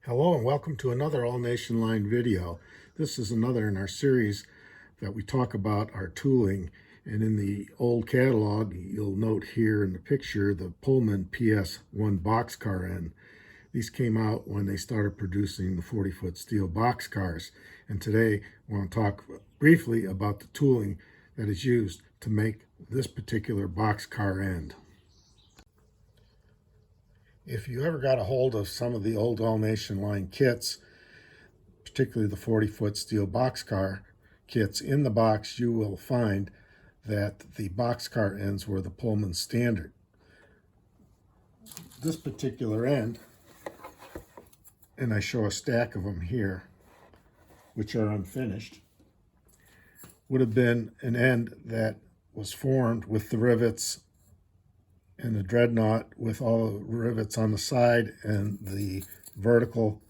Hello and welcome to another All Nation Line video. This is another in our series that we talk about our tooling. And in the old catalog, you'll note here in the picture the Pullman PS-1 boxcar end. These came out when they started producing the 40-foot steel boxcars. And today I want to talk briefly about the tooling that is used to make this particular boxcar end. If you ever got a hold of some of the old All Nation Line kits, particularly the 40-foot steel boxcar kits, in the box you will find that the boxcar ends were the Pullman-Standard. This particular end, and I show a stack of them here, which are unfinished, would have been an end that was formed with the rivets and the dreadnought with all the rivets on the side and the vertical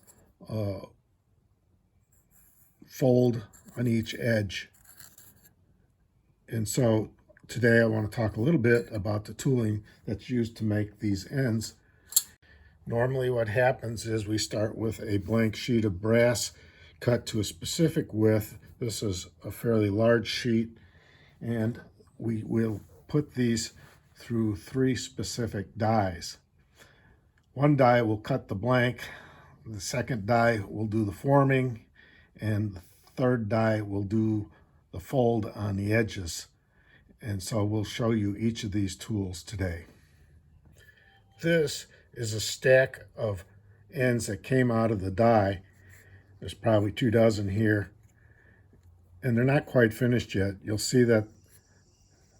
fold on each edge. And so today I want to talk a little bit about the tooling that's used to make these ends. Normally what happens is we start with a blank sheet of brass cut to a specific width. This is a fairly large sheet, and we will put these through 3 specific dies. One die will cut the blank, the second die will do the forming, and the third die will do the fold on the edges. And so we'll show you each of these tools today. This is a stack of ends that came out of the die. There's probably 2 dozen here, and they're not quite finished yet. You'll see that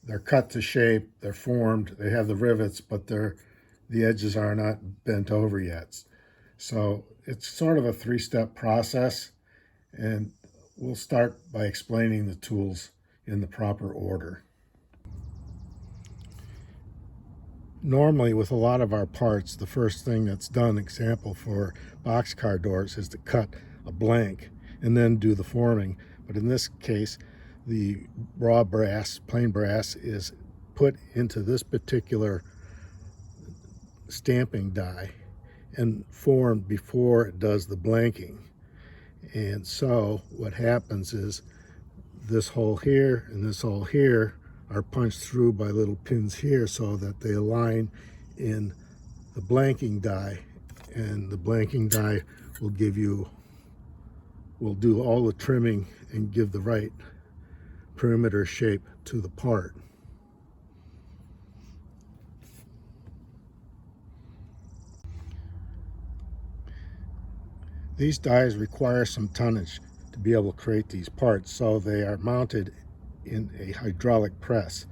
they're cut to shape, they're formed, they have the rivets, but the edges are not bent over yet. So it's sort of a 3-step process, and we'll start by explaining the tools in the proper order. Normally with a lot of our parts, the first thing that's done, example for boxcar doors, is to cut a blank and then do the forming. But in this case, the raw brass, plain brass, is put into this particular stamping die and formed before it does the blanking. And so what happens is this hole here and this hole here are punched through by little pins here so that they align in the blanking die, and the blanking die will do all the trimming and give the right perimeter shape to the part. These dies require some tonnage to be able to create these parts, so they are mounted in a hydraulic press.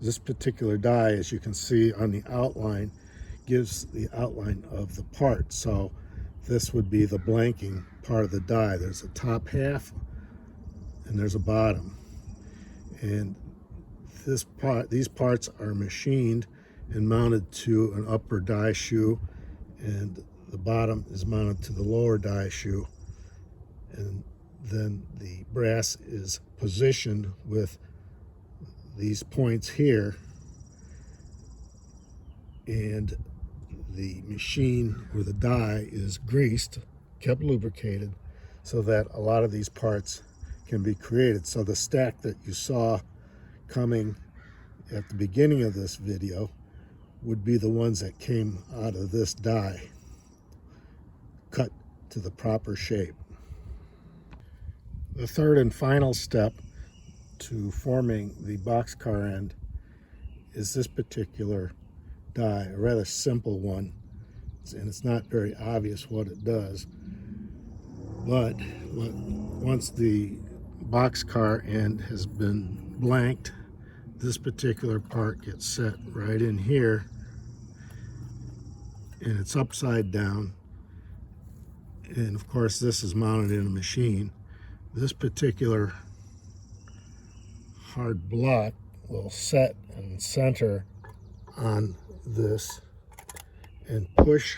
This particular die, as you can see on the outline, gives the outline of the part. So this would be the blanking part of the die. There's a top half and there's a bottom. And these parts are machined and mounted to an upper die shoe, and the bottom is mounted to the lower die shoe. And then the brass is positioned with these points here, and the machine or the die is greased, kept lubricated, so that a lot of these parts can be created. So the stack that you saw coming at the beginning of this video would be the ones that came out of this die, cut to the proper shape. The third and final step to forming the boxcar end is this particular die, a rather simple one, and it's not very obvious what it does. But once the boxcar end has been blanked, this particular part gets set right in here, and it's upside down. And of course this is mounted in a machine. This particular hard block will set and center on this and push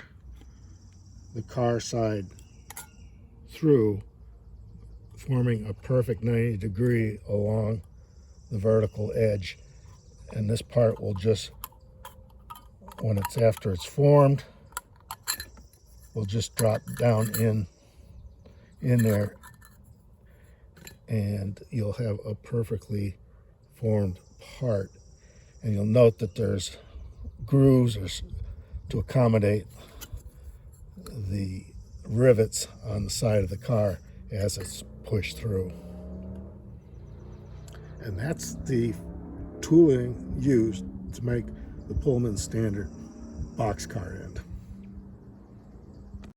the car side through, forming a perfect 90-degree along the vertical edge. And this part will just, after it's formed, will just drop down in there, and you'll have a perfectly formed part. And you'll note that there's grooves to accommodate the rivets on the side of the car as it's pushed through. And that's the tooling used to make the Pullman-Standard boxcar end.